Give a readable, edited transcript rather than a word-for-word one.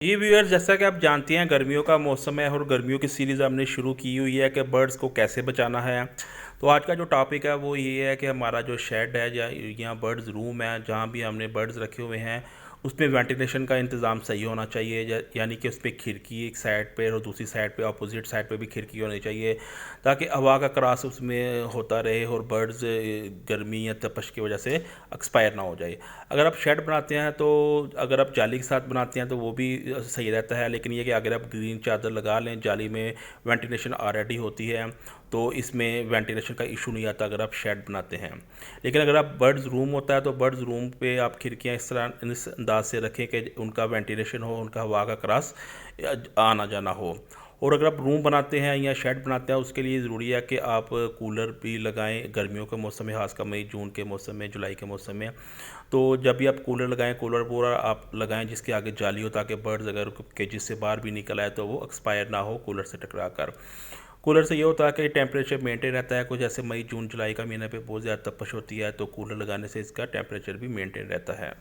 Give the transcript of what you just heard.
जी viewers, जैसा कि आप जानते हैं गर्मियों का मौसम है और गर्मियों की सीरीज़ हमने शुरू की हुई है कि बर्ड्स को कैसे बचाना है। तो आज का जो टॉपिक है वो ये है कि हमारा जो शेड है या यहाँ बर्ड्स रूम है जहाँ भी हमने बर्ड्स रखे हुए हैं उसमें वेंटिलेशन का इंतज़ाम सही होना चाहिए। यानी कि उस पर खिड़की एक साइड पे और दूसरी साइड पे अपोजिट साइड पे भी खिड़की होनी चाहिए ताकि हवा का क्रॉस उसमें होता रहे और बर्ड्स गर्मी या तपश की वजह से एक्सपायर ना हो जाए। अगर आप शेड बनाते हैं तो अगर आप जाली के साथ बनाते हैं तो वो भी सही रहता है, लेकिन ये कि अगर आप ग्रीन चादर लगा लें, जाली में वेंटिलेशन ऑलरेडी होती है तो इसमें वेंटिलेशन का इशू नहीं आता अगर आप शेड बनाते हैं। लेकिन अगर आप बर्ड्स रूम होता है तो बर्ड्स रूम पे आप खिड़कियाँ इस अंदाज से रखें कि उनका वेंटिलेशन हो, उनका हवा का क्रॉस आना जाना हो। और अगर आप रूम बनाते हैं या शेड बनाते हैं उसके लिए ज़रूरी है कि आप कूलर भी लगाएं गर्मियों के मौसम में, खासकर मई जून के मौसम में, जुलाई के मौसम में। तो जब भी आप कूलर लगाएं, कूलर पूरा आप लगाएं जिसके आगे जाली हो ताकि बर्ड्स अगर केजेस से बाहर भी निकल आए तो वो एक्सपायर ना हो कूलर से टकरा कर। कूलर से ये होता है कि टेम्परेचर मेंटेन रहता है। कुछ जैसे मई जून जुलाई का महीने पे बहुत ज़्यादा तपश होती है तो कूलर लगाने से इसका टेम्परेचर भी मेंटेन रहता है।